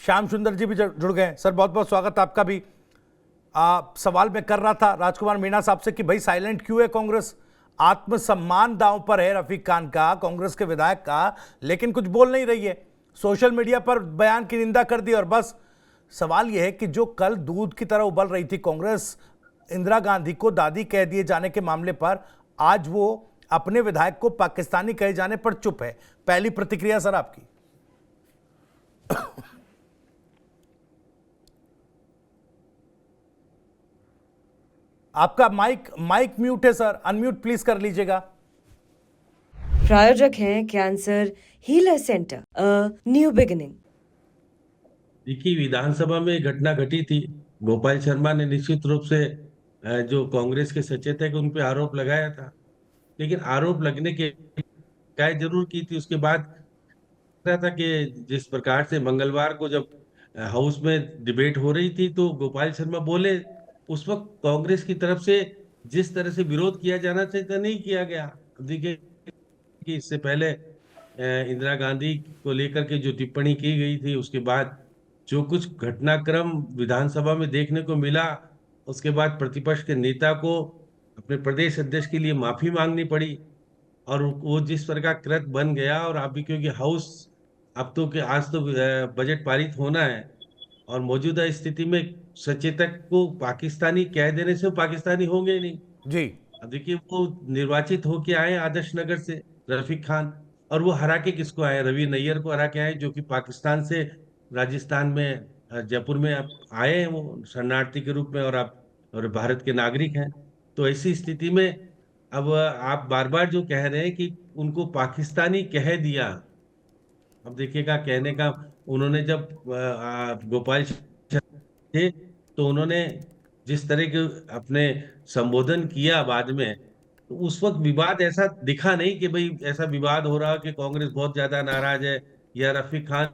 श्याम सुंदर जी भी जुड़ गए। सर बहुत बहुत स्वागत आपका भी। सवाल मैं कर रहा था राजकुमार मीणा साहब से कि भाई साइलेंट क्यों है कांग्रेस? आत्मसम्मान दांव पर है रफीक खान का, कांग्रेस के विधायक का, लेकिन कुछ बोल नहीं रही है। सोशल मीडिया पर बयान की निंदा कर दी और बस। सवाल यह है कि जो कल दूध की तरह उबल रही थी कांग्रेस इंदिरा गांधी को दादी कह दिए जाने के मामले पर, आज वो अपने विधायक को पाकिस्तानी कहे जाने पर चुप है। पहली प्रतिक्रिया सर आपकी। आपका माइक माइक म्यूट है सर, अनम्यूट प्लीज कर लीजिएगा। प्रायोजक हैं cancer healer centre, a new beginning. देखिए, विधानसभा में एक घटना घटी थी। गोपाल शर्मा ने निश्चित रूप से जो कांग्रेस के सचेतक है उन पे आरोप लगाया था, लेकिन आरोप लगने के शिकायत जरूर की थी। उसके बाद रहा था कि जिस प्रकार से मंगलवार को जब हाउस में डिबेट हो रही थी तो गोपाल शर्मा बोले, उस वक्त कांग्रेस की तरफ से जिस तरह से विरोध किया जाना चाहिए था नहीं किया गया। देखिए कि इससे पहले इंदिरा गांधी को लेकर के जो टिप्पणी की गई थी, उसके बाद जो कुछ घटनाक्रम विधानसभा में देखने को मिला, उसके बाद प्रतिपक्ष के नेता को अपने प्रदेश अध्यक्ष के लिए माफी मांगनी पड़ी। और वो जिस प्रकार कृत बन गया, और अभी क्योंकि हाउस अब तो कि आज तो बजट पारित होना है, और मौजूदा स्थिति में सचेतक को पाकिस्तानी कह देने से वो पाकिस्तानी होंगे ही नहीं। जी अब देखिए, वो निर्वाचित होके आए आदर्श नगर से, रफीक खान, और वो हरा के किसको आए? रवि नैयर को हरा के आए, जो कि पाकिस्तान से राजस्थान में जयपुर में अब आए हैं वो शरणार्थी के रूप में, और आप और भारत के नागरिक हैं। तो ऐसी स्थिति में अब आप बार बार जो कह रहे हैं कि उनको पाकिस्तानी कह दिया, अब देखिएगा कहने का, उन्होंने जब गोपाल थे तो उन्होंने जिस तरह के अपने संबोधन किया बाद में, तो उस वक्त विवाद ऐसा दिखा नहीं कि भाई ऐसा विवाद हो रहा कि कांग्रेस बहुत ज्यादा नाराज है या रफीक खान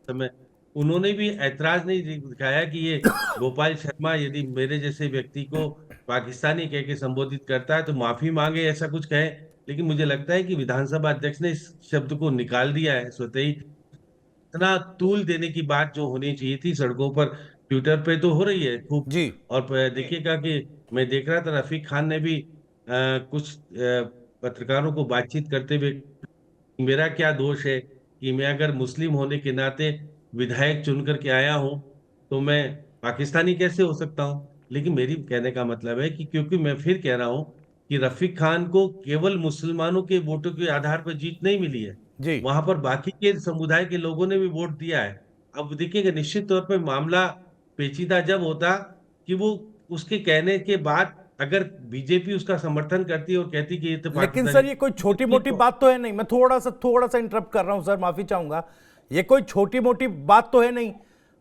समय। उन्होंने भी ऐतराज नहीं दिखाया कि ये गोपाल शर्मा यदि मेरे जैसे व्यक्ति को पाकिस्तानी कह के संबोधित करता है तो माफी मांगे, ऐसा कुछ कहे। लेकिन मुझे लगता है कि विधानसभा अध्यक्ष ने इस शब्द को निकाल दिया है स्वतः ही। इतना तूल देने की बात जो होनी चाहिए थी सड़कों पर, ट्विटर पे तो हो रही है खूब। जी और देखिएगा कि मैं देख रहा था रफीक खान ने भी कुछ पत्रकारों को बातचीत करते हुए, मेरा क्या दोष है कि मैं अगर मुस्लिम होने के नाते विधायक चुन करके आया हूं तो मैं पाकिस्तानी कैसे हो सकता हूं? लेकिन मेरी कहने का मतलब है कि क्योंकि मैं फिर कह रहा हूं कि रफीक खान को केवल मुसलमानों के वोटों के आधार पर जीत नहीं मिली है, जी वहां पर बाकी के समुदाय के लोगों ने भी वोट दिया है। अब देखिएगा, निश्चित तौर पर मामला पेचीदा जब होता कि वो उसके कहने के बाद अगर बीजेपी उसका समर्थन करती और कहती कि ये तो लेकिन पाकिस्तानी, सर ये कोई छोटी देखिए मोटी बात तो है नहीं। मैं थोड़ा सा इंटरप्ट कर रहा हूं सर, माफी चाहूंगा। ये कोई छोटी मोटी बात तो है नहीं।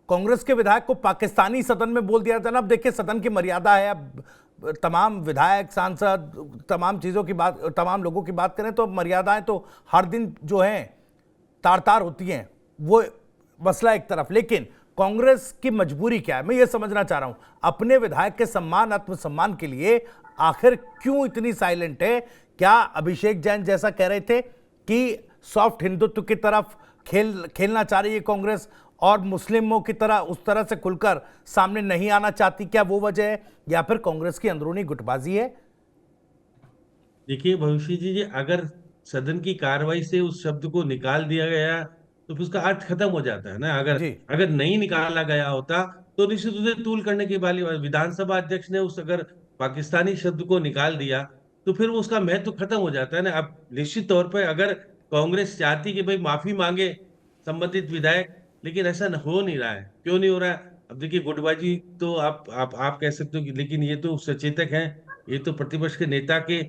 कांग्रेस के विधायक को पाकिस्तानी सदन में बोल दिया था ना। अब देखिए सदन की मर्यादा है। अब तमाम विधायक सांसद तमाम चीजों की बात, तमाम लोगों की बात करें तो मर्यादाएं तो हर दिन जो हैं तार तार होती हैं। वो मसला एक तरफ, लेकिन कांग्रेस की मजबूरी क्या है मैं ये समझना चाह रहा हूं। अपने विधायक के सम्मान आत्मसम्मान के लिए आखिर क्यों इतनी साइलेंट है? क्या अभिषेक जैन जैसा कह रहे थे कि सॉफ्ट हिंदुत्व की तरफ खेलना चाह रही है कांग्रेस और मुस्लिमों की तरह उस तरह से खुलकर सामने नहीं आना चाहती? क्या वो वजह है या फिर कांग्रेस की अंदरूनी गुटबाजी है? देखिए भविष्य जी, अगर सदन की कार्रवाई से उस शब्द को निकाल दिया गया तो फिर उसका अर्थ खत्म हो जाता है ना। अगर जी अगर नहीं निकाला गया होता तो निश्चित रूप से तूल करने की वाली बात। विधानसभा अध्यक्ष ने उस अगर पाकिस्तानी शब्द को निकाल दिया तो फिर वो उसका महत्व खत्म हो जाता है ना। अब निश्चित तौर पर अगर कांग्रेस चाहती कि भाई माफी मांगे संबंधित विधायक, लेकिन ऐसा हो नहीं रहा है। क्यों नहीं हो रहा है? अब देखिए, गुटबाजी तो आप कह सकते हो लेकिन ये तो सचेतक हैं, ये तो प्रतिपक्ष के नेता के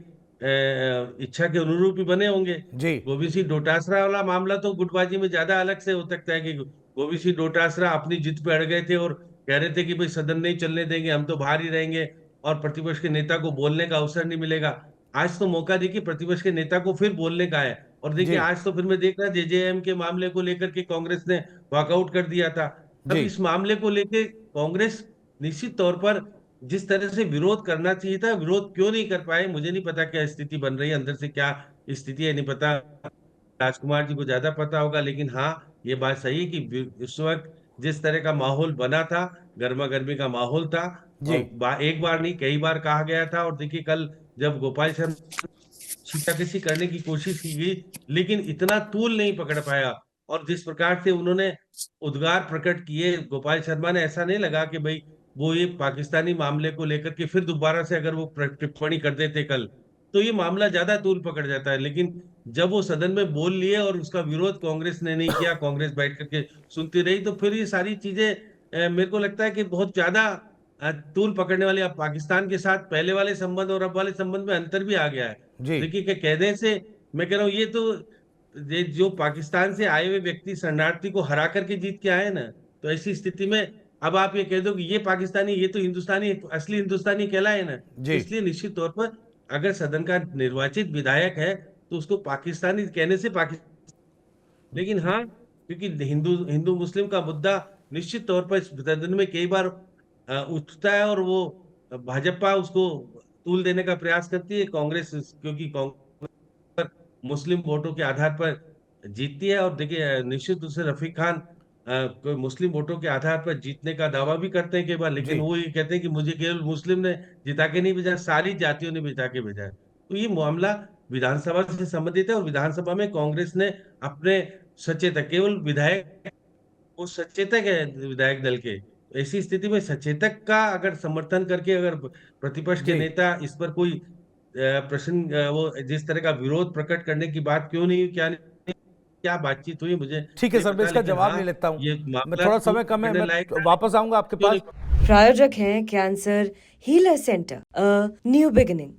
इच्छा के अनुरूप ही बने होंगे। जी गोविंद सिंह डोटासरा वाला मामला तो गुटबाजी में ज्यादा अलग से हो सकता है कि गोविंद सिंह डोटासरा अपनी जिद पे अड़ गए थे और कह रहे थे कि भाई सदन नहीं चलने देंगे, हम तो बाहर ही रहेंगे और प्रतिपक्ष के नेता को बोलने का अवसर नहीं मिलेगा। आज तो मौका देखिए प्रतिपक्ष के नेता को फिर बोलने का है। और देखिए, जी आज तो फिर मैं देख रहा जेजेएम के मामले को लेकर के कांग्रेस ने वॉकआउट कर दिया था। अब जी इस मामले को लेकर कांग्रेस निश्चित तौर पर जिस तरह से विरोध करना चाहिए था, विरोध क्यों नहीं कर पाए? मुझे नहीं पता क्या स्थिति बन रही है अंदर से, क्या स्थिति है नहीं पता, राजकुमार जी को ज्यादा पता होगा। लेकिन हाँ, ये बात सही है कि इस वक्त जिस तरह का माहौल बना था, गर्मा गर्मी का माहौल था, जी। और एक बार नहीं कई बार कहा गया था। और देखिए कल जब गोपाल शर्मा छींटाकशी करने की कोशिश की गई, लेकिन इतना तूल नहीं पकड़ पाया। और जिस प्रकार से उन्होंने उद्गार प्रकट किए गोपाल शर्मा ने, ऐसा नहीं लगा कि भाई वो ये पाकिस्तानी मामले को लेकर के फिर दोबारा से अगर वो टिप्पणी कर देते कल, तो ये मामला ज्यादा तूल पकड़ जाता है। लेकिन जब वो सदन में बोल लिए और उसका विरोध कांग्रेस ने नहीं किया, कांग्रेस बैठ करके सुनती रही, तो फिर ये सारी चीजें मेरे को लगता है कि बहुत ज्यादा तूल पकड़ने वाली। अब पाकिस्तान के साथ पहले वाले संबंध और अब वाले संबंध में अंतर भी आ गया है। जी। देखिए कि कहने से मैं कह रहा हूँ, ये जो पाकिस्तान से आए हुए व्यक्ति शरणार्थी को हरा करके जीत के आए ना, तो ऐसी स्थिति में अब आप ये कह दो कि ये पाकिस्तानी, ये तो हिंदुस्तानी, असली हिंदुस्तानी कहलाए ना। जी। इसलिए निश्चित तौर पर अगर सदन का निर्वाचित विधायक है तो उसको पाकिस्तानी कहने से पाकिस्तान, लेकिन हाँ, क्योंकि हिंदू हिंदू मुस्लिम का मुद्दा निश्चित तौर पर इस सदन में कई बार उठता है, और वो भाजपा उसको तूल देने का प्रयास करती है, कांग्रेस, क्योंकि कांग्रेस मुस्लिम वोटों के आधार पर जीतती है। और देखिए निश्चित रूप से रफीक खान कोई मुस्लिम वोटों के आधार पर जीतने का दावा भी करते हैं कई बार, लेकिन जी। वो ये कहते हैं कि मुझे केवल मुस्लिम ने जिता के नहीं भेजा, सारी जातियों ने जिता के भेजा है। तो ये मामला विधानसभा से संबंधित है, और विधानसभा में कांग्रेस ने अपने सचेतक, केवल विधायक, वो सचेतक है विधायक दल के, तो ऐसी स्थिति में सचेतक का अगर समर्थन करके अगर प्रतिपक्ष के जी। नेता इस पर कोई प्रश्न, वो जिस तरह का विरोध प्रकट करने की बात क्यों नहीं, क्या नहीं, क्या बातचीत हुई मुझे ठीक है नहीं सर, मैं पता, इसका लेकिन जवाब हाँ, ले लेता हूँ। ये मैं मामला थोड़ा तूल समय कम है, पकड़ने मैं लायक है। वापस आऊंगा आपके क्यों पास। नहीं? प्रायोजक हैं cancer healer centre, a new beginning.